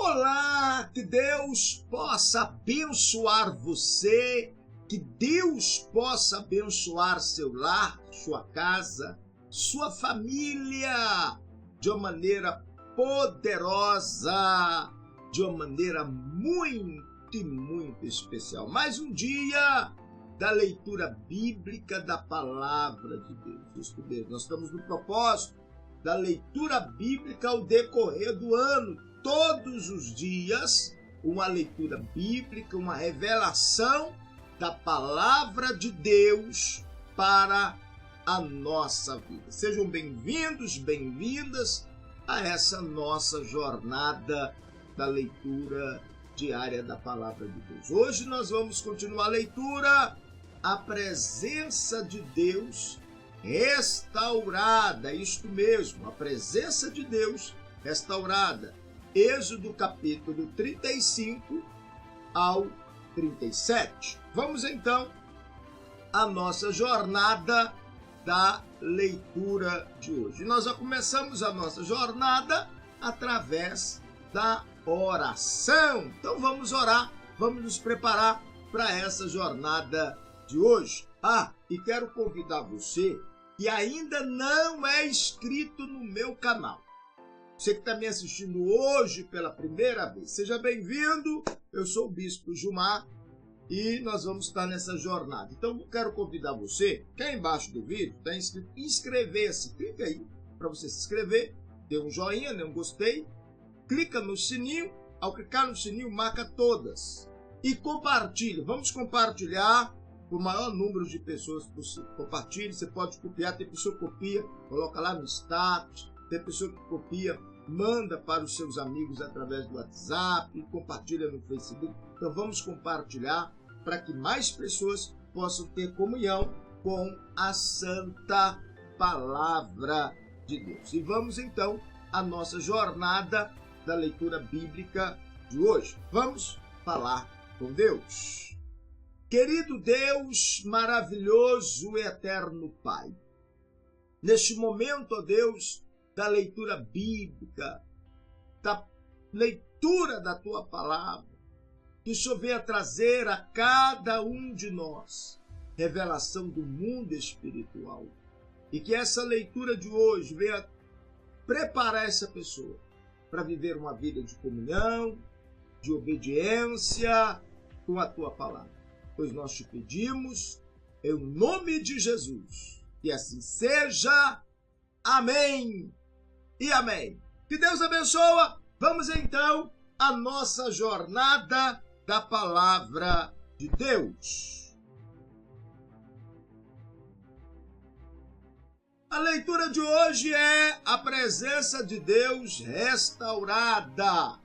Olá, que Deus possa abençoar você, que Deus possa abençoar seu lar, sua casa, sua família, de uma maneira poderosa, de uma maneira muito especial. Mais um dia da leitura bíblica da Palavra de Deus. Isso mesmo, nós estamos no propósito da leitura bíblica ao decorrer do ano. Todos os dias, uma leitura bíblica, uma revelação da Palavra de Deus para a nossa vida. Sejam bem-vindos, bem-vindas a essa nossa jornada da leitura diária da Palavra de Deus. Hoje nós vamos continuar a leitura, a presença de Deus restaurada, isto mesmo, a presença de Deus restaurada. Êxodo capítulo 35 ao 37. Vamos então à nossa jornada da leitura de hoje. Nós já começamos a nossa jornada através da oração. Então vamos orar, vamos nos preparar para essa jornada de hoje. E quero convidar você que ainda não é inscrito no meu canal. Você que está me assistindo hoje pela primeira vez, seja bem-vindo. Eu sou o Bispo Gilmar e nós vamos estar nessa jornada. Então, eu quero convidar você, que é embaixo do vídeo, está inscrito, inscrever-se. Clica aí para você se inscrever, dê um joinha, um gostei, clica no sininho. Ao clicar no sininho, marca todas e compartilha. Vamos compartilhar o maior número de pessoas possível. Compartilhe, você pode copiar, tem pessoa que copia, coloca lá no status. Tem pessoa que copia, manda para os seus amigos através do WhatsApp, compartilha no Facebook. Então vamos compartilhar para que mais pessoas possam ter comunhão com a Santa Palavra de Deus. E vamos então à nossa jornada da leitura bíblica de hoje. Vamos falar com Deus. Querido Deus, maravilhoso e eterno Pai, neste momento, ó Deus, da leitura bíblica, da leitura da Tua Palavra, que o Senhor venha trazer a cada um de nós revelação do mundo espiritual e que essa leitura de hoje venha preparar essa pessoa para viver uma vida de comunhão, de obediência com a Tua Palavra. Pois nós te pedimos, em nome de Jesus, que assim seja. Amém e amém. Que Deus abençoe. Vamos então à nossa jornada da Palavra de Deus. A leitura de hoje é a presença de Deus restaurada.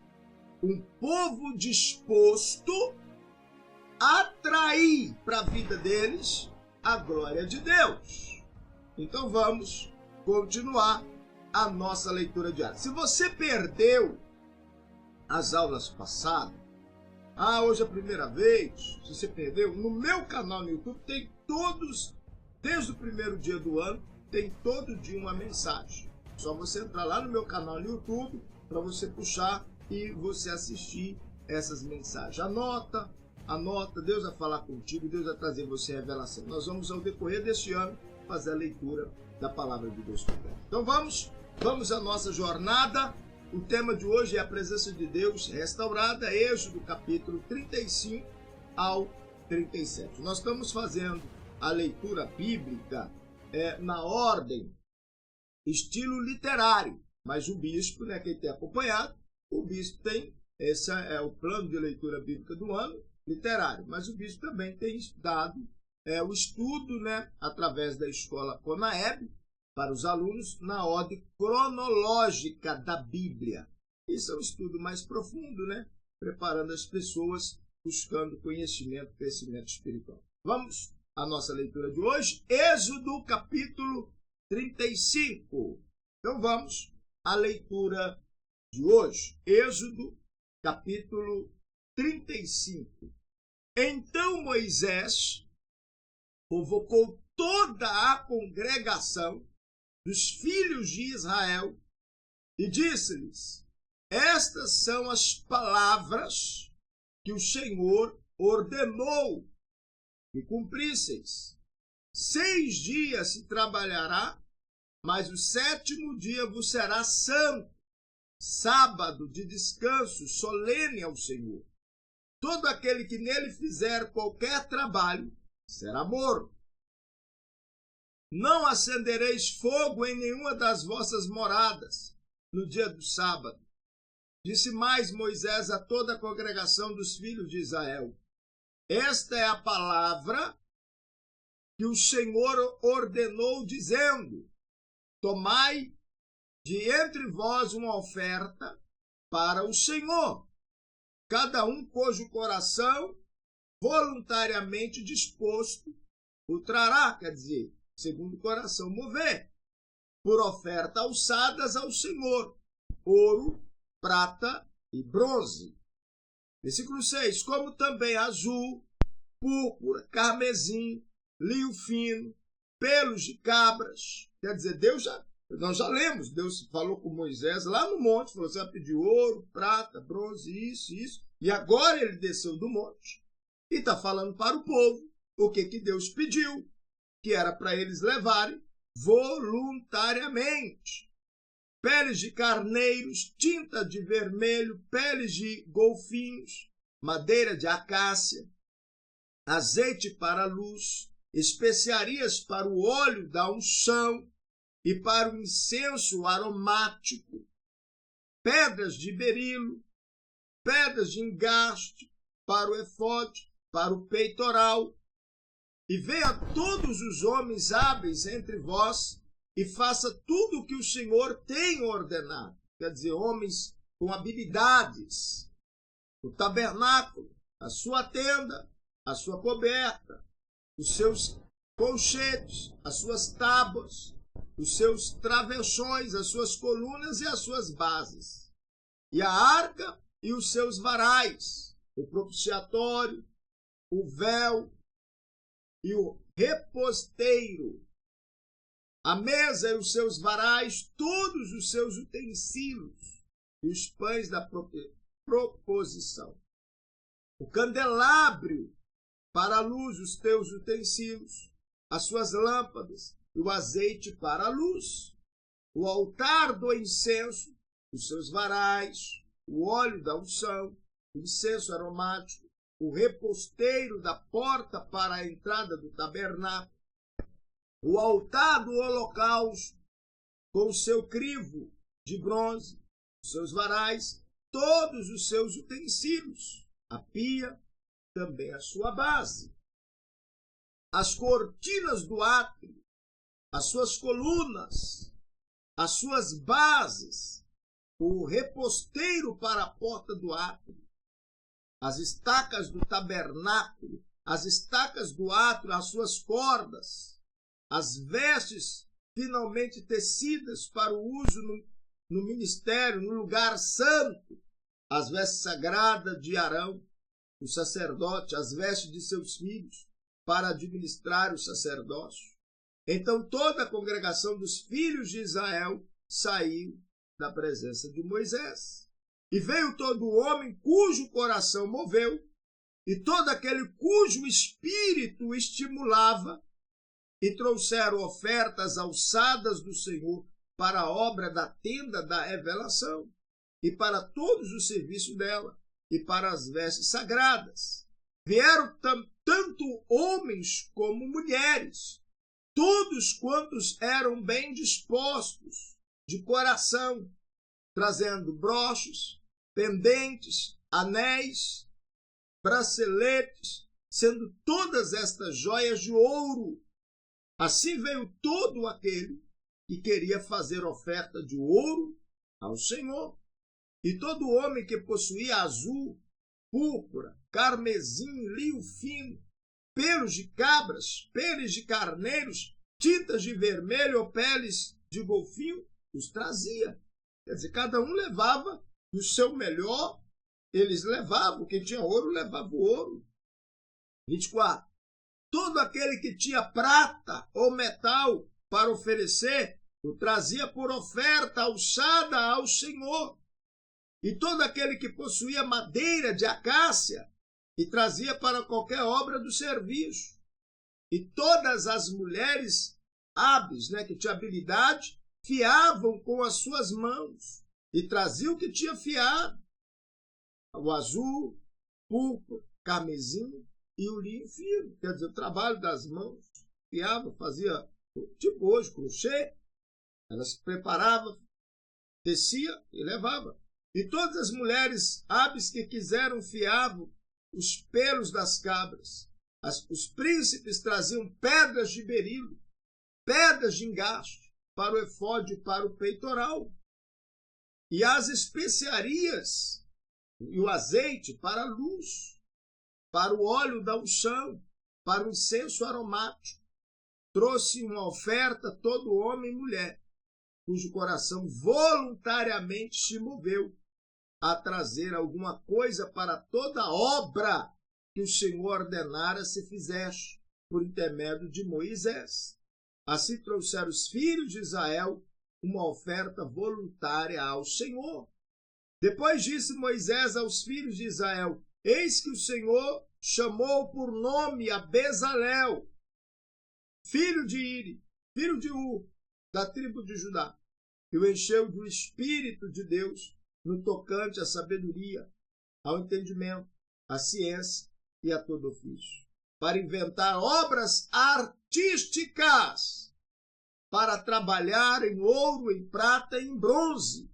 Um povo disposto a atrair para a vida deles a glória de Deus. Então vamos continuar a nossa leitura diária. Se você perdeu as aulas passadas, hoje é a primeira vez, se você perdeu, no meu canal no YouTube tem todos, desde o primeiro dia do ano, tem todo dia uma mensagem. Só você entrar lá no meu canal no YouTube para você puxar e você assistir essas mensagens. Anota, Deus vai falar contigo, Deus vai trazer você a revelação. Nós vamos, ao decorrer deste ano, fazer a leitura da Palavra de Deus também. Então vamos à nossa jornada. O tema de hoje é a presença de Deus restaurada, Êxodo capítulo 35 ao 37. Nós estamos fazendo a leitura bíblica na ordem, estilo literário, mas o bispo, quem tem acompanhado, o bispo tem, esse é o plano de leitura bíblica do ano, literário, mas o bispo também tem dado o estudo, através da escola Conaeb, para os alunos, na ordem cronológica da Bíblia. Isso é um estudo mais profundo, preparando as pessoas, buscando conhecimento, crescimento espiritual. Vamos à nossa leitura de hoje, Êxodo capítulo 35. Então vamos à leitura de hoje, Êxodo capítulo 35. Então Moisés convocou toda a congregação dos filhos de Israel e disse-lhes: Estas são as palavras que o Senhor ordenou que cumprisseis. 6 dias se trabalhará, mas o 7º dia vos será santo, sábado de descanso solene ao Senhor. Todo aquele que nele fizer qualquer trabalho será morto. Não acendereis fogo em nenhuma das vossas moradas no dia do sábado. Disse mais Moisés a toda a congregação dos filhos de Israel: esta é a palavra que o Senhor ordenou, dizendo: tomai de entre vós uma oferta para o Senhor, cada um cujo coração voluntariamente disposto o trará, quer dizer, segundo o coração mover, por oferta alçadas ao Senhor, ouro, prata e bronze. Versículo 6, como também azul, púrpura, carmesim, linho fino, pelos de cabras. Quer dizer, nós já lemos, Deus falou com Moisés lá no monte, falou: você vai pedir ouro, prata, bronze, isso. E agora ele desceu do monte e está falando para o povo o que Deus pediu, que era para eles levarem voluntariamente. Peles de carneiros, tinta de vermelho, peles de golfinhos, madeira de acácia, azeite para a luz, especiarias para o óleo da unção e para o incenso aromático, pedras de berilo, pedras de engaste para o efode, para o peitoral. E venha todos os homens hábeis entre vós e faça tudo o que o Senhor tem ordenado. Quer dizer, homens com habilidades. O tabernáculo, a sua tenda, a sua coberta, os seus colchetes, as suas tábuas, os seus travessões, as suas colunas e as suas bases. E a arca e os seus varais, o propiciatório, o véu e o reposteiro, a mesa e os seus varais, todos os seus utensílios e os pães da proposição. O candelabro para a luz, os teus utensílios, as suas lâmpadas e o azeite para a luz. O altar do incenso, os seus varais, o óleo da unção, o incenso aromático, o reposteiro da porta para a entrada do tabernáculo, o altar do holocausto, com o seu crivo de bronze, os seus varais, todos os seus utensílios, a pia, também a sua base, as cortinas do átrio, as suas colunas, as suas bases, o reposteiro para a porta do átrio, as estacas do tabernáculo, as estacas do átrio, as suas cordas, as vestes finalmente tecidas para o uso no ministério, no lugar santo, as vestes sagradas de Arão, o sacerdote, as vestes de seus filhos, para administrar o sacerdócio. Então toda a congregação dos filhos de Israel saiu da presença de Moisés. E veio todo homem cujo coração moveu, e todo aquele cujo espírito estimulava, e trouxeram ofertas alçadas do Senhor para a obra da tenda da revelação, e para todos os serviços dela, e para as vestes sagradas. Vieram tanto homens como mulheres, todos quantos eram bem dispostos, de coração, trazendo broches, pendentes, anéis, braceletes, sendo todas estas joias de ouro. Assim veio todo aquele que queria fazer oferta de ouro ao Senhor. E todo homem que possuía azul, púrpura, carmesim, linho fino, pelos de cabras, peles de carneiros, tintas de vermelho ou peles de golfinho, os trazia. Quer dizer, cada um levava o seu melhor, eles levavam, quem tinha ouro levava o ouro. 24. Todo aquele que tinha prata ou metal para oferecer, o trazia por oferta alçada ao Senhor. e todo aquele que possuía madeira de acácia e trazia para qualquer obra do serviço. E todas as mulheres hábeis, que tinham habilidade, fiavam com as suas mãos e traziam o que tinha fiado: o azul, púrpura, carmesim e o linho fino. Quer dizer, o trabalho das mãos. Fiava, fazia, tipo hoje, crochê. Ela se preparava, tecia e levava. E todas as mulheres hábeis que quiseram fiavam os pelos das cabras. Os príncipes traziam pedras de berilo, pedras de engaste para o efode e para o peitoral. E as especiarias e o azeite para a luz, para o óleo da unção, para o incenso aromático. Trouxe uma oferta todo homem e mulher, cujo coração voluntariamente se moveu a trazer alguma coisa para toda a obra que o Senhor ordenara se fizesse por intermédio de Moisés. Assim trouxeram os filhos de Israel uma oferta voluntária ao Senhor. Depois disse Moisés aos filhos de Israel: eis que o Senhor chamou por nome a Bezalel, filho de Iri, filho de Ur, da tribo de Judá, e o encheu do Espírito de Deus no tocante à sabedoria, ao entendimento, à ciência e a todo ofício, para inventar obras artísticas, para trabalhar em ouro, em prata e em bronze,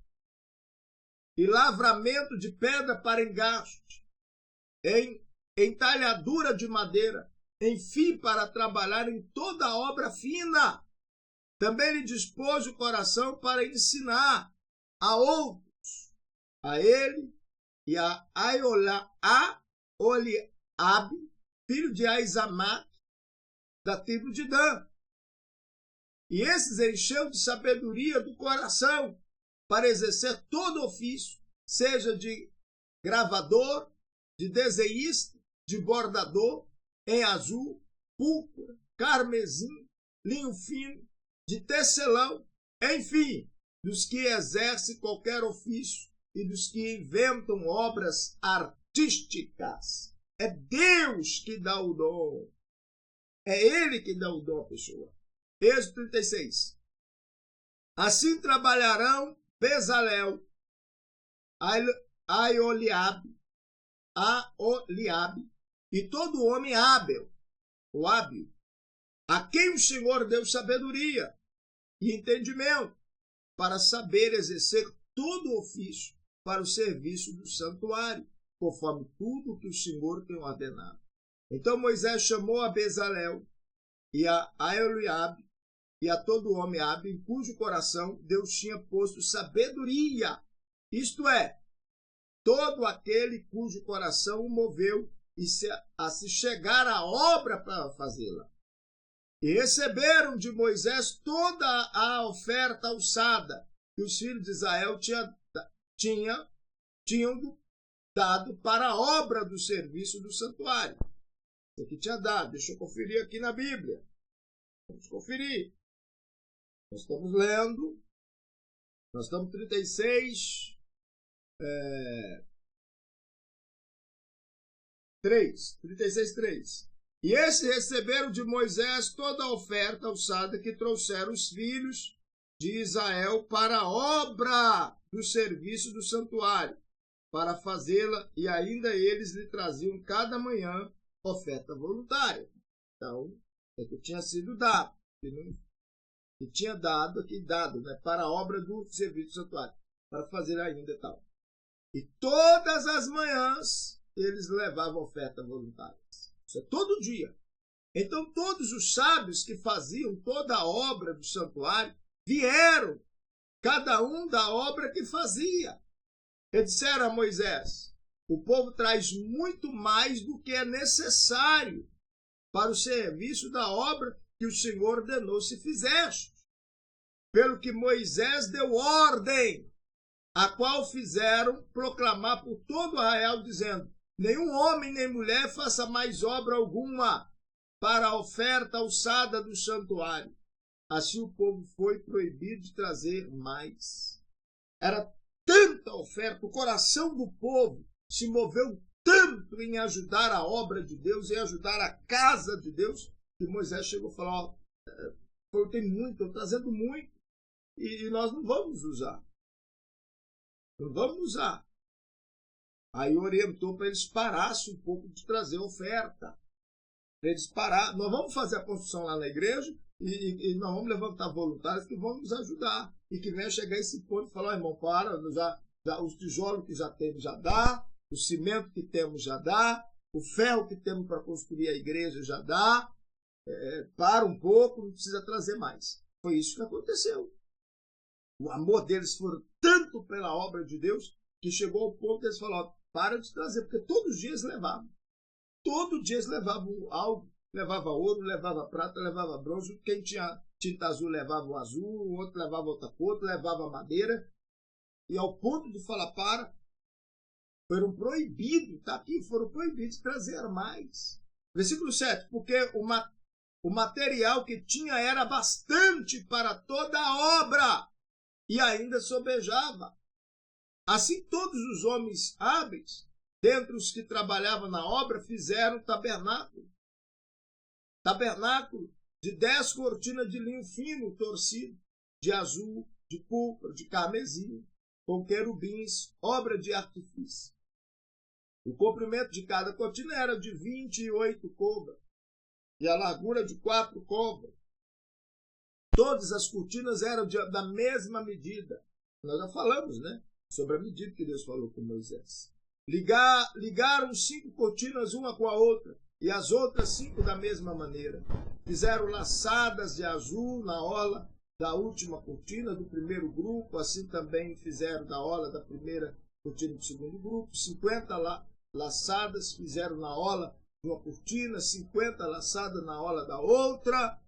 e lavramento de pedra para engaste, em entalhadura de madeira, enfim, para trabalhar em toda obra fina. Também lhe dispôs o coração para ensinar a outros, a ele e a Oliabe, filho de Aizamaque, da tribo de Dan. E esses encheu de sabedoria do coração para exercer todo ofício, seja de gravador, de desenhista, de bordador, em azul, púrpura, carmesim, linho fino, de tecelão, enfim, dos que exercem qualquer ofício e dos que inventam obras artísticas. É Deus que dá o dom. É Ele que dá o dom à pessoa. Êxodo 36. Assim trabalharão Bezalel, Aholiabe e todo homem hábil, o hábil, a quem o Senhor deu sabedoria e entendimento para saber exercer todo o ofício para o serviço do santuário, conforme tudo que o Senhor tem ordenado. Então Moisés chamou a Bezalel e a Aholiabe e a todo homem hábil, em cujo coração Deus tinha posto sabedoria, isto é, todo aquele cujo coração o moveu a se chegar à obra para fazê-la. E receberam de Moisés toda a oferta alçada que os filhos de Israel tinham dado para a obra do serviço do santuário. Isso aqui tinha dado. Deixa eu conferir aqui na Bíblia. Vamos conferir. Nós estamos lendo. Nós estamos 36. 36:3. E esses receberam de Moisés toda a oferta alçada que trouxeram os filhos de Israel para a obra do serviço do santuário, para fazê-la, e ainda eles lhe traziam cada manhã oferta voluntária. Então, é que tinha sido dado, que tinha dado aqui, para a obra do serviço do santuário, para fazer ainda e tal. E todas as manhãs eles levavam oferta voluntária. Isso é todo dia. Então todos os sábios que faziam toda a obra do santuário vieram, cada um da obra que fazia. E disseram a Moisés: o povo traz muito mais do que é necessário para o serviço da obra que o Senhor ordenou se fizeste. Pelo que Moisés deu ordem, a qual fizeram proclamar por todo o arraial, dizendo: nenhum homem nem mulher faça mais obra alguma para a oferta alçada do santuário. Assim o povo foi proibido de trazer mais. Era tanta tanta oferta, o coração do povo se moveu tanto em ajudar a obra de Deus, em ajudar a casa de Deus, que Moisés chegou e falou: eu tenho muito, estou trazendo muito, e nós não vamos usar. Não vamos usar. Aí orientou para eles parassem um pouco de trazer oferta. Para eles parar. Nós vamos fazer a construção lá na igreja e nós vamos levantar voluntários que vão nos ajudar. E que venha chegar esse ponto e falar: irmão, para, os tijolos que já temos já dá, o cimento que temos já dá, o ferro que temos para construir a igreja já dá, para um pouco, não precisa trazer mais. Foi isso que aconteceu. O amor deles foi tanto pela obra de Deus que chegou ao ponto que eles falaram: para de trazer, porque todos os dias levavam. Todos os dias levavam algo, levava ouro, levava prata, levava bronze. Quem tinha tinta azul levava o azul, o outro levava outra cor, levava madeira. E ao ponto de falar: para, foram proibidos, tá aqui, foram proibidos de trazer mais. Versículo 7, porque o material que tinha era bastante para toda a obra e ainda sobejava. Assim todos os homens hábeis, dentre os que trabalhavam na obra, fizeram tabernáculo. Tabernáculo de 10 cortinas de linho fino torcido, de azul, de púrpura, de carmesim, com querubins, obra de artifício. O comprimento de cada cortina era de 28 côvados, e a largura de 4 côvados. Todas as cortinas eram da mesma medida. Nós já falamos, né? Sobre a medida que Deus falou com Moisés. Ligaram 5 cortinas uma com a outra, e as outras 5 da mesma maneira. Fizeram laçadas de azul na orla da última cortina do primeiro grupo, assim também fizeram da orla da primeira cortina do segundo grupo. 50 laçadas fizeram na orla de uma cortina, 50 laçadas na orla da outra,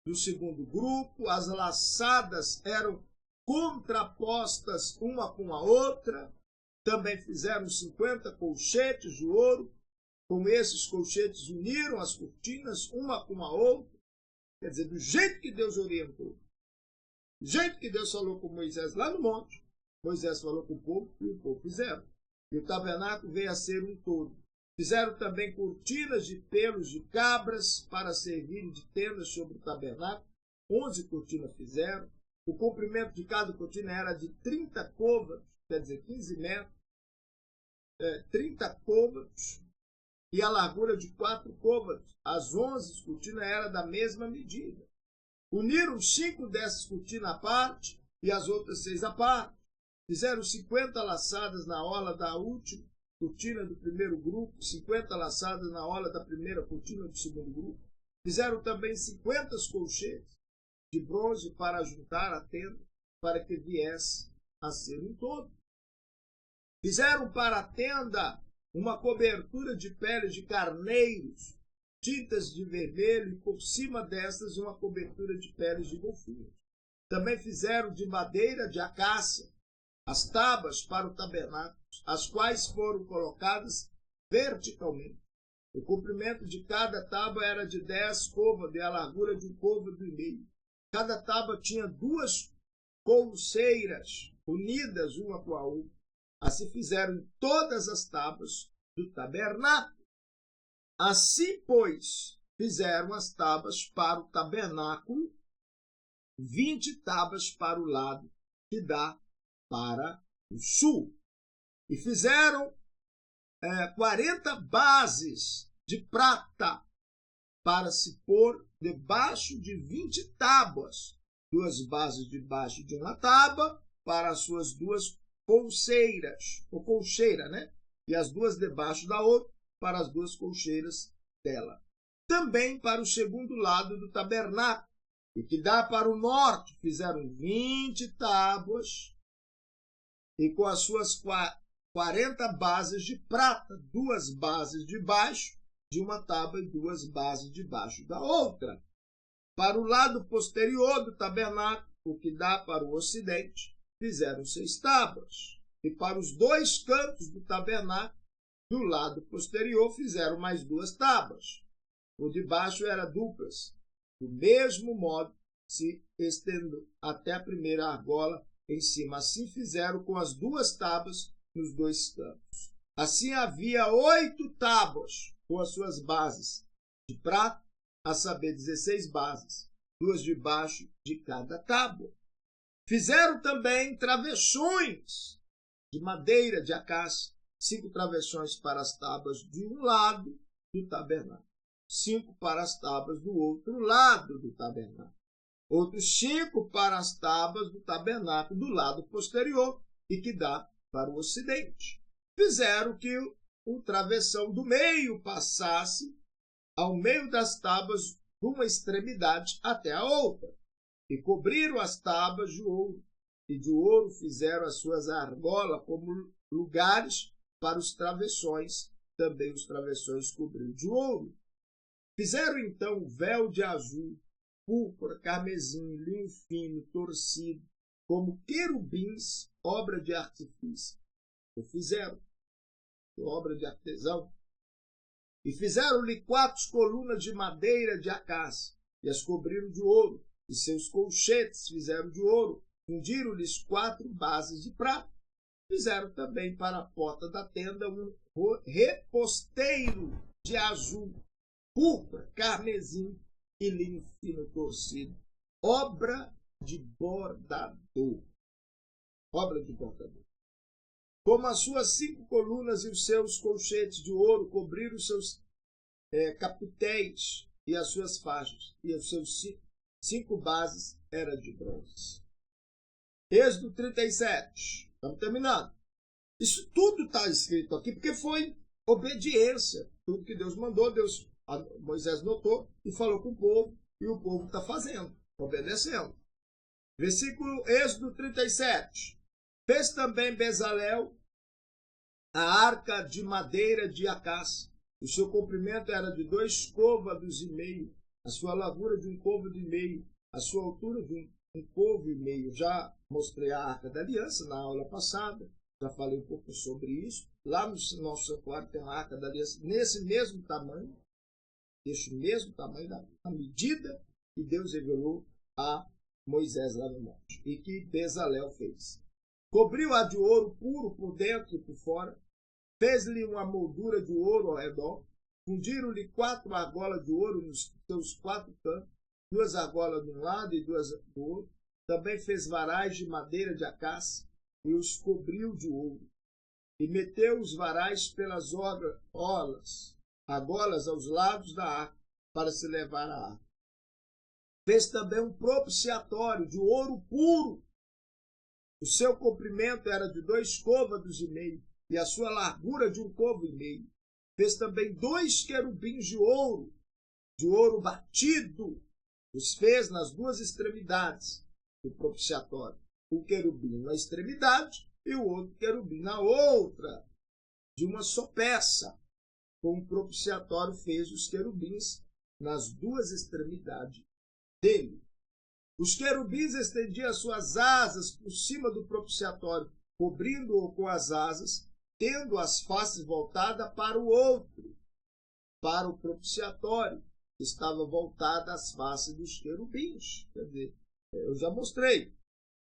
do segundo grupo. As laçadas eram contrapostas uma com a outra. Também fizeram 50 colchetes de ouro. Com esses colchetes uniram as cortinas uma com a outra. Quer dizer, do jeito que Deus orientou. Do jeito que Deus falou com Moisés lá no monte. Moisés falou com o povo e o povo fizeram. E o tabernáculo veio a ser um todo. Fizeram também cortinas de pelos de cabras para servirem de tendas sobre o tabernáculo. 11 cortinas fizeram. O comprimento de cada cortina era de 30 côvados, quer dizer, 15 metros. 30 côvados. E a largura de 4 côvados. As 11 cortinas eram da mesma medida. Uniram 5 dessas cortinas à parte e as outras 6 à parte. Fizeram 50 laçadas na orla da última cortina do primeiro grupo, 50 laçadas na orla da primeira cortina do segundo grupo. Fizeram também 50 colchetes de bronze para juntar a tenda, para que viesse a ser um todo. Fizeram para a tenda uma cobertura de peles de carneiros, tintas de vermelho, e por cima destas uma cobertura de peles de golfinhos. Também fizeram de madeira de acácia as tábuas para o tabernáculo, as quais foram colocadas verticalmente. O comprimento de cada tábua era de 10 côvados e a largura de 1,5 côvado. Cada tábua tinha 2 colcheiras unidas uma com a outra. Assim fizeram em todas as tábuas do tabernáculo. Assim, pois, fizeram as tábuas para o tabernáculo, 20 tábuas para o lado que dá para o sul. E fizeram 40 bases de prata para se pôr debaixo de 20 tábuas. 2 bases debaixo de uma tábua para as suas 2 colcheiras, ou colcheira, né? E as 2 debaixo da outra para as 2 colcheiras dela. Também para o segundo lado do tabernáculo, e que dá para o norte, fizeram 20 tábuas, e com as suas 40 bases de prata, 2 bases debaixo de uma tábua e 2 bases debaixo da outra. Para o lado posterior do tabernáculo, o que dá para o ocidente, fizeram 6 tábuas. E para os 2 cantos do tabernáculo, do lado posterior, fizeram mais 2 tábuas. O de baixo era duplas. Do mesmo modo, se estendeu até a primeira argola em cima. Assim fizeram com as 2 tábuas nos 2 cantos. Assim havia 8 tábuas com as suas bases de prata, a saber, 16 bases, 2 debaixo de cada tábua. Fizeram também travessões de madeira de acácia, 5 travessões para as tábuas de um lado do tabernáculo, 5 para as tábuas do outro lado do tabernáculo, outros 5 para as tábuas do tabernáculo do lado posterior e que dá para o ocidente. Fizeram que o travessão do meio passasse ao meio das tábuas de uma extremidade até a outra, e cobriram as tábuas de ouro, e de ouro fizeram as suas argolas como lugares para os travessões, também os travessões cobriram de ouro. Fizeram então o véu de azul, púrpura, carmesim, linho fino, torcido, como querubins, obra de artifício. O fizeram, obra de artesão. E fizeram-lhe 4 colunas de madeira de acácia, e as cobriram de ouro, e seus colchetes fizeram de ouro, fundiram-lhes 4 bases de prata. Fizeram também para a porta da tenda um reposteiro de azul, púrpura, carmesim e linho fino torcido, obra de bordador. Obra de bordador. Como as suas 5 colunas e os seus colchetes de ouro cobriram os seus capitéis e as suas faixas, e os seus 5 bases eram de bronze. Êxodo 37. Estamos terminando. Isso tudo está escrito aqui porque foi obediência. Tudo que Deus mandou, Moisés notou e falou com o povo, e o povo está fazendo, obedecendo. Versículo Êxodo 37. Fez também Bezalel a arca de madeira de acácia. O seu comprimento era de 2 côvados e meio, a sua largura de 1 côvado e meio, a sua altura de 1 côvado e meio. Já mostrei a Arca da Aliança na aula passada, já falei um pouco sobre isso. Lá no nosso santuário tem a Arca da Aliança nesse mesmo tamanho, a medida que Deus revelou a Moisés lá no monte, e que Bezalel fez. Cobriu-a de ouro puro por dentro e por fora, fez-lhe uma moldura de ouro ao redor, fundiram-lhe 4 argolas de ouro nos seus 4 cantos, 2 argolas de um lado e 2 do outro. Também fez varais de madeira de acácia e os cobriu de ouro. E meteu os varais pelas argolas aos lados da arca, para se levar a arca. Fez também um propiciatório de ouro puro. O seu comprimento era de 2 côvados e meio, e a sua largura de 1 côvado e meio. Fez também 2 querubins de ouro batido. Os fez nas 2 extremidades do propiciatório. Um querubim na extremidade e o outro querubim na outra, de uma só peça. Com o propiciatório fez os querubins nas 2 extremidades dele. Os querubins estendiam as suas asas por cima do propiciatório, cobrindo-o com as asas, tendo as faces voltadas para o outro, para o propiciatório. Estava voltada as faces dos querubins. Quer dizer, eu já mostrei.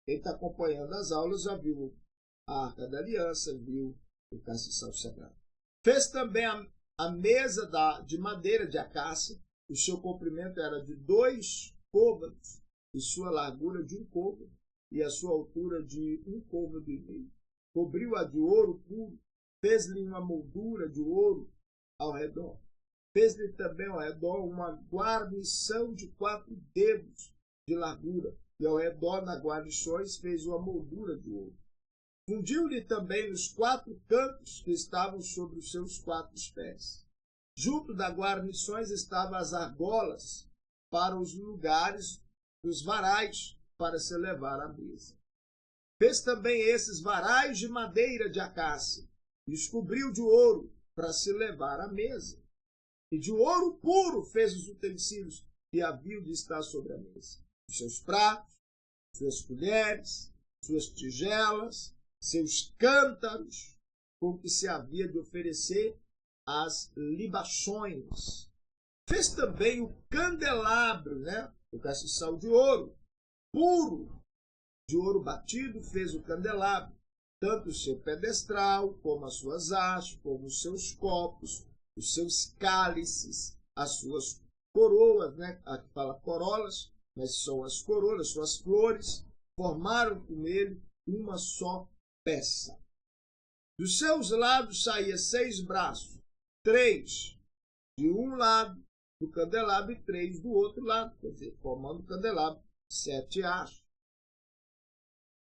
Quem está acompanhando as aulas já viu a Arca da Aliança, viu o castiçal sagrado. Fez também a mesa de madeira de acácia. O seu comprimento era de 2 côvados e sua largura de 1 côvado e a sua altura de 1 côvado e meio. Cobriu-a de ouro puro, fez-lhe uma moldura de ouro ao redor. Fez-lhe também ao redor uma guarnição de 4 dedos de largura, e ao redor das guarnições fez uma moldura de ouro. Fundiu-lhe também nos 4 cantos que estavam sobre os seus 4 pés. Junto das guarnições estavam as argolas para os lugares dos varais para se levar à mesa. Fez também esses varais de madeira de acácia e os cobriu de ouro para se levar à mesa. E de ouro puro fez os utensílios que haviam de estar sobre a mesa. Os seus pratos, suas colheres, suas tigelas, seus cântaros, com que se havia de oferecer as libações. Fez também o candelabro, o castiçal de ouro, puro, de ouro batido fez o candelabro, tanto o seu pedestral, como as suas hastes, como os seus copos, os seus cálices, as suas coroas, né? Aqui fala corolas, mas são as coroas, suas flores, formaram com ele uma só peça. Dos seus lados saía 6 braços, 3 de um lado do candelabro e 3 do outro lado, quer dizer, formando o candelabro, 7 hastes.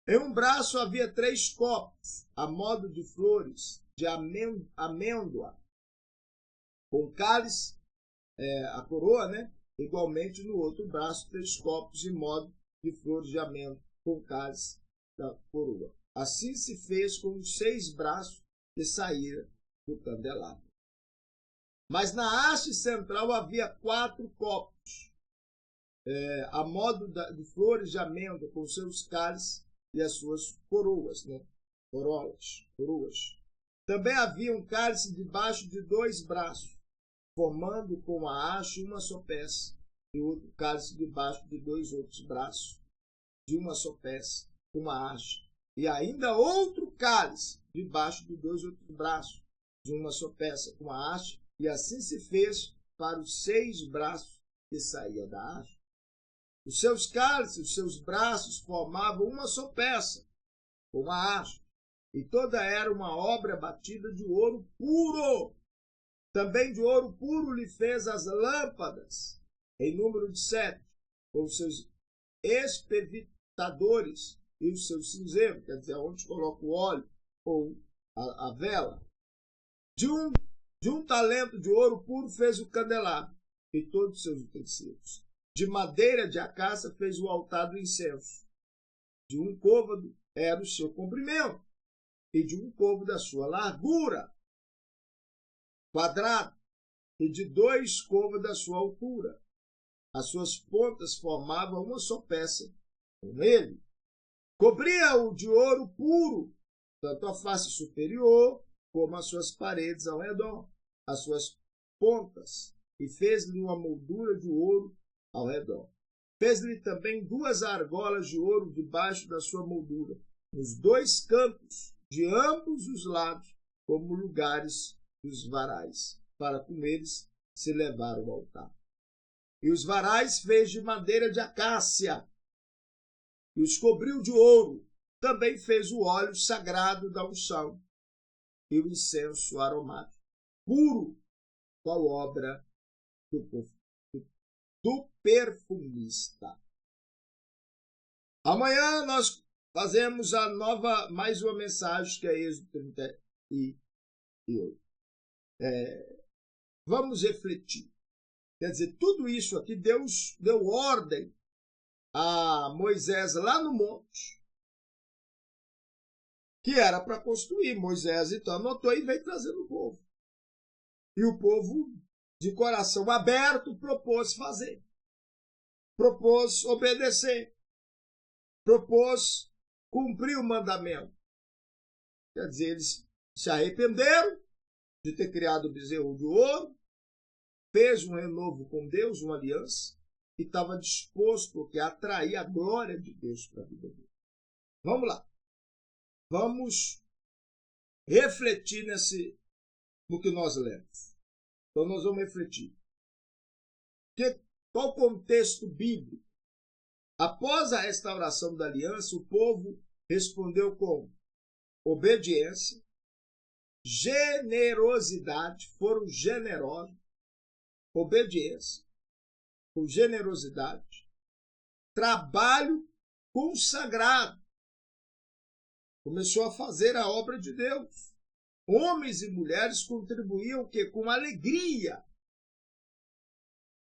Em um braço havia 3 copos, a modo de flores de amêndoa, com cálice, a coroa, né? Igualmente no outro braço, 3 copos em modo de flores de amêndoa, com cálice da coroa. Assim se fez com os 6 braços que saíram do candelabro. Mas na haste central havia 4 copos, a modo de flores de amêndoa, com seus cálices e as suas coroas, né? Coroas. Também havia um cálice debaixo de 2 braços, formando com a haste uma só peça, e outro cálice debaixo de 2 outros braços, de uma só peça, com uma haste. E ainda outro cálice debaixo de 2 outros braços, de uma só peça, com a haste, e assim se fez para os 6 braços que saía da haste. Os seus cálices, os seus braços formavam uma só peça, com a haste, e toda era uma obra batida de ouro puro. Também de ouro puro lhe fez as lâmpadas, em número de 7, com os seus espevitadores e os seus cinzeiros, quer dizer, onde coloca o óleo ou a vela. De um talento de ouro puro fez o candelabro e todos os seus utensílios. De madeira de acácia fez o altar do incenso. De um côvado era o seu comprimento, e de um côvado a sua largura, quadrado, e de 2 côvados a sua altura. As suas pontas formavam uma só peça com ele. Cobria-o de ouro puro, tanto a face superior como as suas paredes ao redor, as suas pontas, e fez-lhe uma moldura de ouro ao redor. Fez-lhe também 2 argolas de ouro debaixo da sua moldura, nos 2 cantos de ambos os lados, como lugares dos varais, para com eles se levar ao altar. E os varais fez de madeira de acácia, e os cobriu de ouro. Também fez o óleo sagrado da unção e o incenso aromático, puro, qual obra do perfumista. Amanhã nós fazemos mais uma mensagem, que é Êxodo 38. Vamos refletir. Quer dizer, tudo isso aqui, Deus deu ordem a Moisés lá no monte, que era para construir. Moisés então anotou e veio trazendo o povo. E o povo, de coração aberto, propôs fazer, propôs obedecer, propôs cumprir o mandamento. Quer dizer, eles se arrependeram de ter criado o bezerro de ouro, fez um renovo com Deus, uma aliança, e estava disposto a atrair a glória de Deus para a vida dele. Vamos lá. Vamos refletir no que nós lemos. Então nós vamos refletir. Qual o contexto bíblico? Após a restauração da aliança, o povo respondeu com obediência, generosidade, foram generosos, obediência, com generosidade, trabalho consagrado. Começou a fazer a obra de Deus. Homens e mulheres contribuíam com alegria.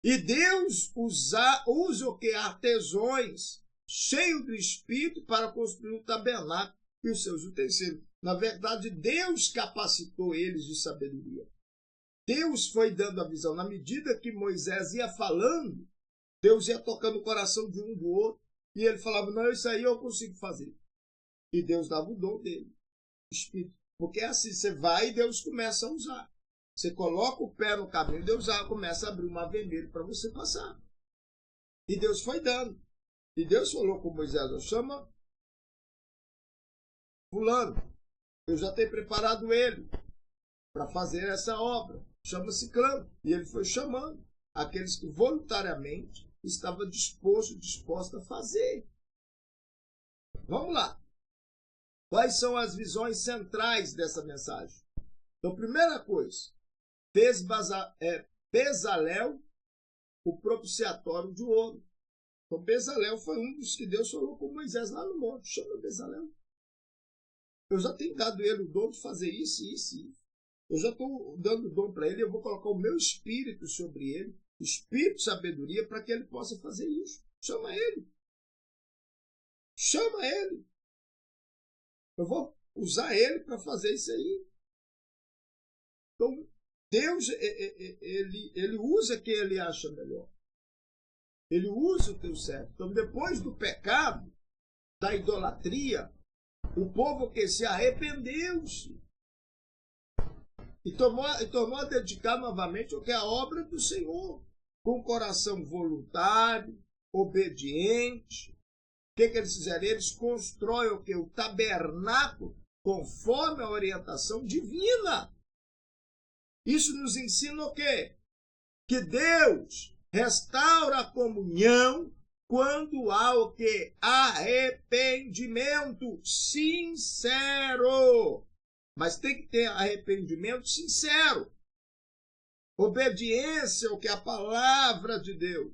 E Deus usa artesãos cheios do Espírito para construir o tabernáculo e os seus utensílios. Na verdade, Deus capacitou eles de sabedoria. Deus foi dando a visão. Na medida que Moisés ia falando, Deus ia tocando o coração de um do outro, e ele falava, não, isso aí eu consigo fazer. E Deus dava o dom dele, o Espírito. Porque é assim, você vai e Deus começa a usar. Você coloca o pé no caminho, Deus começa a abrir uma vermelha para você passar. E Deus foi dando. E Deus falou com Moisés, chama fulano, eu já tenho preparado ele para fazer essa obra. Chama-se clã. E ele foi chamando aqueles que voluntariamente estavam disposta a fazer. Vamos lá. Quais são as visões centrais dessa mensagem? Então, primeira coisa, fez Bezalel o propiciatório de ouro. Então, Bezalel foi um dos que Deus falou com Moisés lá no monte. Chama Bezalel. Eu já tenho dado ele o dom de fazer isso, isso e isso. Eu já estou dando o dom para ele, eu vou colocar o meu espírito sobre ele, espírito de sabedoria, para que ele possa fazer isso. Chama ele. Chama ele. Eu vou usar ele para fazer isso aí. Então, Deus, ele usa quem ele acha melhor. Ele usa o teu servo. Então, depois do pecado, da idolatria, o povo que se arrependeu-se e tornou a dedicar novamente o que é a obra do Senhor, com o coração voluntário, obediente. O que eles fizeram? Eles constroem o que? O tabernáculo conforme a orientação divina. Isso nos ensina o quê? Que Deus restaura a comunhão quando há o quê? Arrependimento sincero. Mas tem que ter arrependimento sincero. Obediência ao que é a palavra de Deus.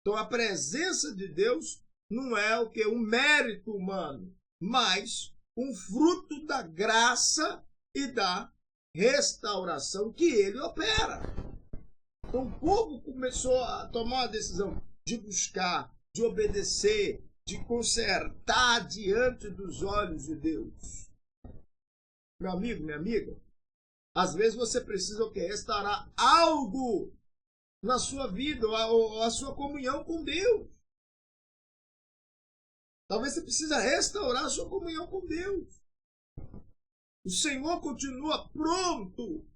Então a presença de Deus não é o que? Um mérito humano, mas um fruto da graça e da restauração que ele opera. Então o povo começou a tomar uma decisão de buscar, de obedecer, de consertar diante dos olhos de Deus. Meu amigo, minha amiga, às vezes você precisa o quê? Restaurar algo na sua vida, ou a sua comunhão com Deus. Talvez você precise restaurar a sua comunhão com Deus. O Senhor continua pronto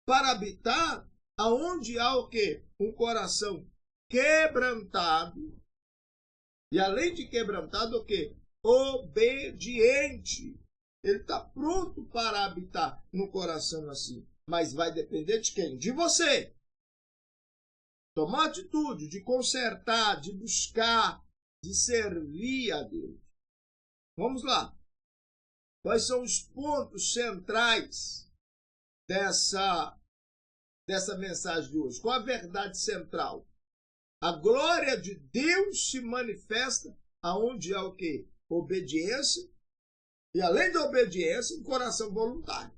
para habitar aonde há o quê? Um coração quebrantado. E além de quebrantado, o quê? Obediente. Ele está pronto para habitar no coração assim. Mas vai depender de quem? De você. Tomar atitude de consertar, de buscar, de servir a Deus. Vamos lá. Quais são os pontos centrais dessa mensagem de hoje? Qual a verdade central? A glória de Deus se manifesta aonde há o quê? Obediência. E além da obediência, um coração voluntário.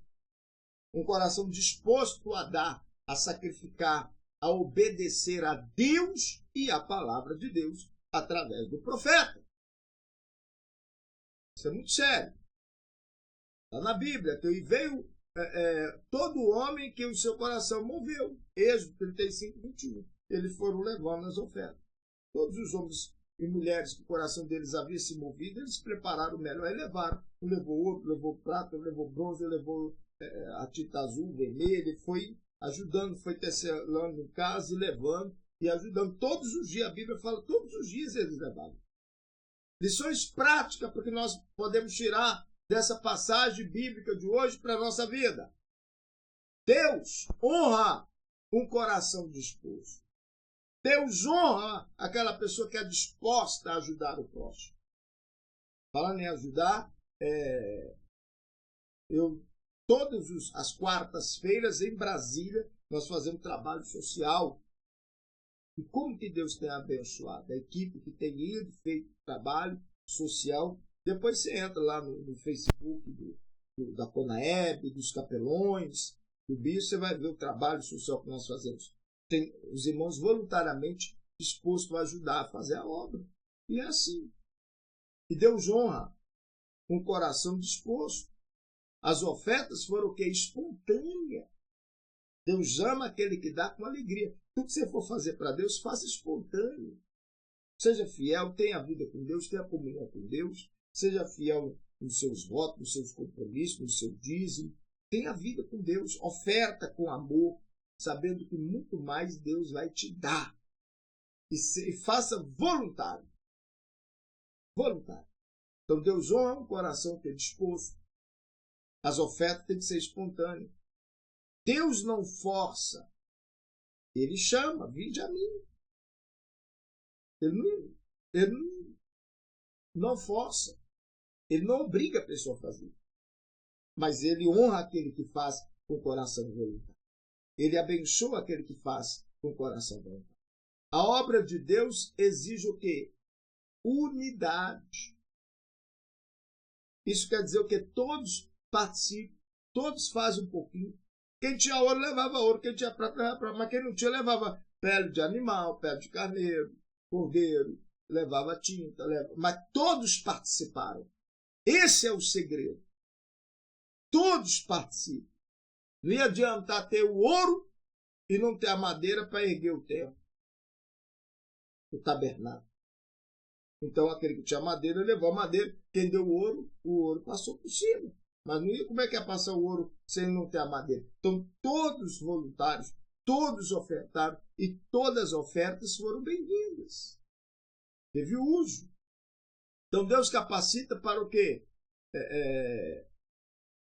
Um coração disposto a dar, a sacrificar, a obedecer a Deus e a palavra de Deus através do profeta. Isso é muito sério. Está na Bíblia. E veio todo homem que o seu coração moveu. Êxodo 35, 21. Eles foram levando as ofertas. Todos os homens e mulheres que o coração deles havia se movido, eles prepararam o melhor e levaram. Um levou ouro, levou prata, levou bronze, levou a tinta azul, vermelha, e foi ajudando, foi tecelando em casa e levando e ajudando. Todos os dias, a Bíblia fala, todos os dias eles levaram. Lições práticas porque nós podemos tirar dessa passagem bíblica de hoje para a nossa vida. Deus honra um coração disposto. Deus honra aquela pessoa que é disposta a ajudar o próximo. Falando em ajudar, todas as quartas-feiras em Brasília, nós fazemos trabalho social. E como que Deus tem abençoado a equipe que tem ido, feito trabalho social. Depois você entra lá no Facebook da Conaeb, dos Capelões, do Bispo, você vai ver o trabalho social que nós fazemos. Tem os irmãos voluntariamente dispostos a ajudar a fazer a obra. E é assim. E Deus honra um coração disposto. As ofertas foram o quê? Espontânea. Deus ama aquele que dá com alegria. Tudo que você for fazer para Deus, faça espontâneo. Seja fiel, tenha a vida com Deus, tenha a comunhão com Deus. Seja fiel nos seus votos, nos seus compromissos, no seu dízimo. Tenha a vida com Deus. Oferta com amor, sabendo que muito mais Deus vai te dar. E faça voluntário. Voluntário. Então Deus honra um coração que é disposto. As ofertas têm que ser espontâneas. Deus não força. Ele chama, vinde a mim. Ele não força. Ele não obriga a pessoa a fazer. Mas ele honra aquele que faz com o coração voluntário. Ele abençoa aquele que faz com o coração voluntário. A obra de Deus exige o quê? Unidade. Isso quer dizer o quê? Todos participam, todos fazem um pouquinho. Quem tinha ouro levava ouro, quem tinha prata levava prata, mas quem não tinha levava pele de animal, pele de carneiro, cordeiro, levava tinta, mas todos participaram. Esse é o segredo. Todos participam. Não ia adiantar ter o ouro e não ter a madeira para erguer o templo, o tabernáculo. Então aquele que tinha madeira levou a madeira, quem deu o ouro passou por cima. Mas não ia, como é que ia passar o ouro sem não ter a madeira? Então todos voluntários, todos ofertaram e todas as ofertas foram bem-vindas. Teve uso. Então Deus capacita para o quê?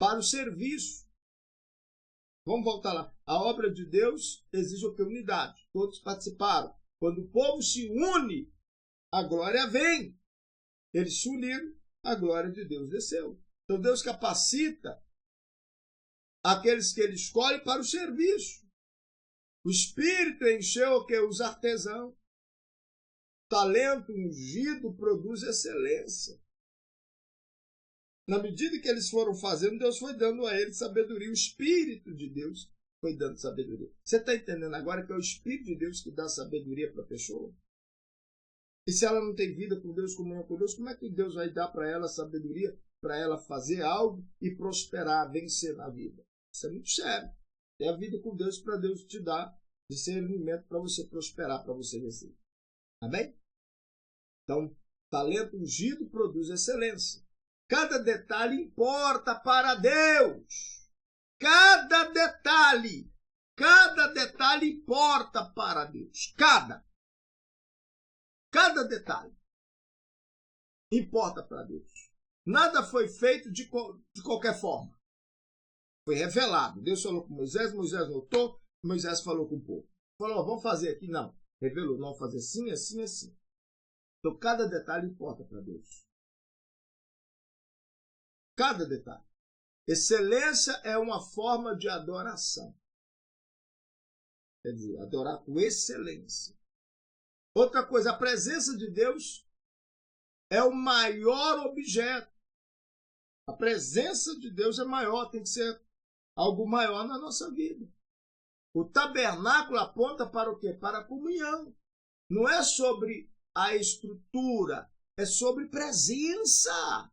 Para o serviço. Vamos voltar lá. A obra de Deus exige o quê? Unidade. Todos participaram. Quando o povo se une, a glória vem. Eles se uniram, a glória de Deus desceu. Então Deus capacita aqueles que Ele escolhe para o serviço. O Espírito encheu o quê? Os artesãos. Talento ungido produz excelência. Na medida que eles foram fazendo, Deus foi dando a eles sabedoria. O Espírito de Deus foi dando sabedoria. Você está entendendo agora que é o Espírito de Deus que dá sabedoria para a pessoa? E se ela não tem vida com Deus, comunhão com Deus, como é que Deus vai dar para ela sabedoria, para ela fazer algo e prosperar, vencer na vida? Isso é muito sério. É a vida com Deus para Deus te dar discernimento para você prosperar, para você vencer. Amém? Então, talento ungido produz excelência. Cada detalhe importa para Deus. Cada detalhe importa para Deus. Cada detalhe importa para Deus. Nada foi feito de qualquer forma. Foi revelado. Deus falou com Moisés, Moisés notou, Moisés falou com o povo. Falou, vamos fazer aqui? Não. Revelou, não, fazer assim, assim, assim. Então, cada detalhe importa para Deus. Cada detalhe. Excelência é uma forma de adoração. Quer dizer, adorar com excelência. Outra coisa, a presença de Deus é o maior objeto. A presença de Deus é maior, tem que ser algo maior na nossa vida. O tabernáculo aponta para o quê? Para a comunhão. Não é sobre a estrutura, é sobre presença.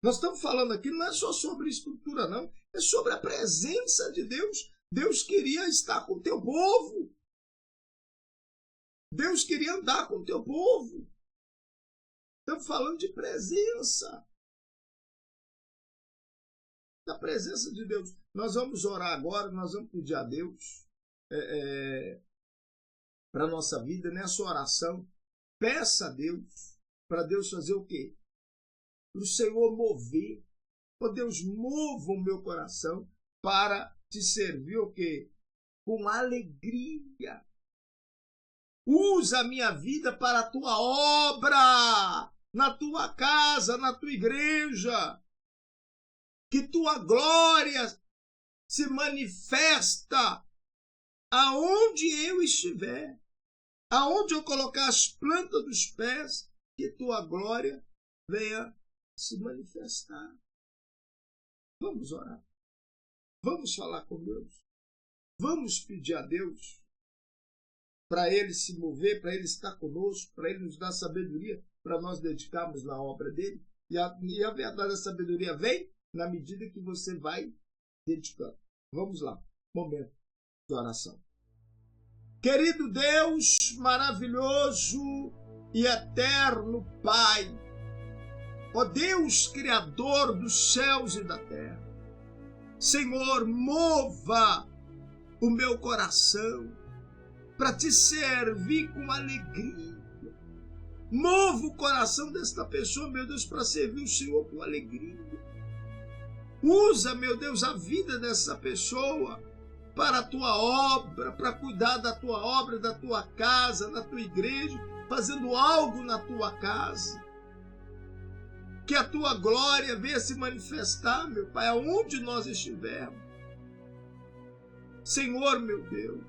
Nós estamos falando aqui, não é só sobre estrutura, não. É sobre a presença de Deus. Deus queria estar com o teu povo. Deus queria andar com o teu povo. Estamos falando de presença. Da presença de Deus. Nós vamos orar agora, nós vamos pedir a Deus para a nossa vida, nessa oração. Peça a Deus, para Deus fazer o quê? Para o Senhor mover. Oh Deus, mova o meu coração para te servir o quê? Com alegria. Usa a minha vida para a tua obra, na tua casa, na tua igreja. Que tua glória se manifesta aonde eu estiver, aonde eu colocar as plantas dos pés, que tua glória venha se manifestar. Vamos orar. Vamos falar com Deus. Vamos pedir a Deus para Ele se mover, para Ele estar conosco, para Ele nos dar sabedoria, para nós dedicarmos na obra dEle. E a verdadeira sabedoria vem na medida que você vai dedicando. Vamos lá, momento de oração. Querido Deus, maravilhoso e eterno Pai, ó Deus Criador dos céus e da terra, Senhor, mova o meu coração para te servir com alegria. Mova o coração desta pessoa, meu Deus, para servir o Senhor com alegria. Usa, meu Deus, a vida dessa pessoa para a tua obra, para cuidar da tua obra, da tua casa, da tua igreja, fazendo algo na tua casa. Que a tua glória venha se manifestar, meu Pai, aonde nós estivermos. Senhor, meu Deus,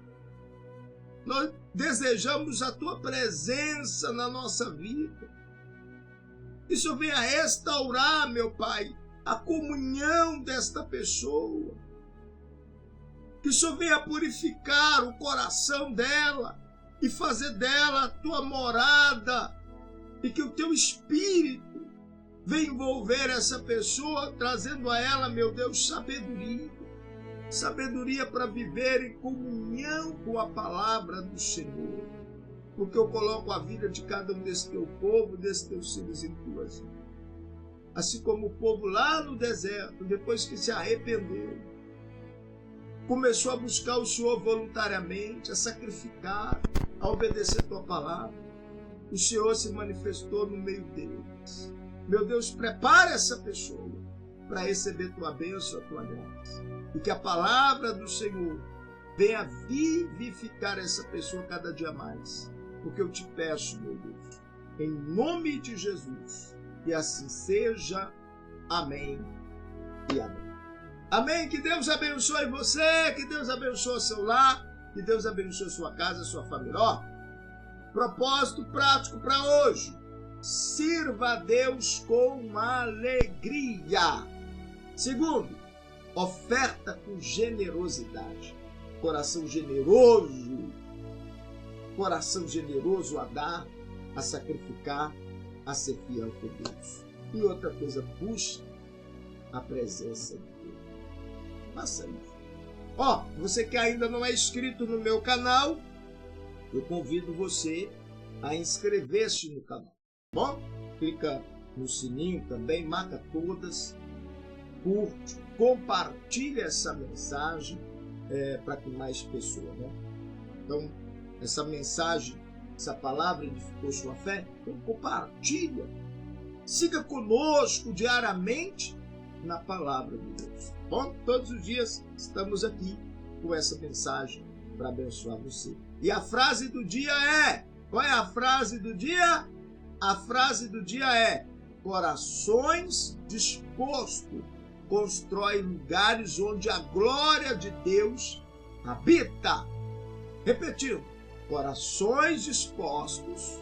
nós desejamos a tua presença na nossa vida. Isso venha restaurar, meu Pai, a comunhão desta pessoa. Que isso venha purificar o coração dela e fazer dela a tua morada. E que o teu Espírito venha envolver essa pessoa, trazendo a ela, meu Deus, sabedoria. Sabedoria para viver em comunhão com a palavra do Senhor. Porque eu coloco a vida de cada um desse teu povo, desses teus filhos em tuas mãos. Assim como o povo lá no deserto, depois que se arrependeu, começou a buscar o Senhor voluntariamente, a sacrificar, a obedecer a tua palavra. O Senhor se manifestou no meio deles. Meu Deus, prepare essa pessoa para receber tua bênção, a tua graça. E que a palavra do Senhor venha vivificar essa pessoa cada dia mais. Porque eu te peço, meu Deus, em nome de Jesus, que assim seja. Amém e amém. Amém. Que Deus abençoe você, que Deus abençoe seu lar, que Deus abençoe sua casa, sua família. Ó, propósito prático para hoje. Sirva a Deus com alegria. Segundo, oferta com generosidade. Coração generoso a dar, a sacrificar, a ser fiel com Deus. E outra coisa, busque a presença de Deus. Faça isso. Ó, você que ainda não é inscrito no meu canal, eu convido você a inscrever-se no canal. Bom, clica no sininho também, marca todas, curte, compartilha essa mensagem para que mais pessoas, né? Então, essa mensagem, essa palavra edificou sua fé, então compartilha. Siga conosco diariamente na palavra de Deus. Bom, todos os dias estamos aqui com essa mensagem para abençoar você. E a frase do dia é... Qual é a frase do dia? A frase do dia é: corações dispostos constroem lugares onde a glória de Deus habita. Repetindo, corações dispostos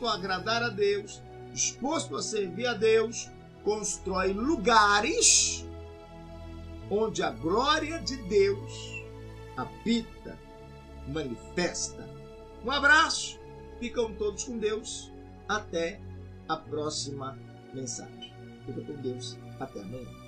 a agradar a Deus, disposto a servir a Deus, constrói lugares onde a glória de Deus habita, manifesta. Um abraço, ficam todos com Deus, até a próxima mensagem. Fica com Deus, até amanhã.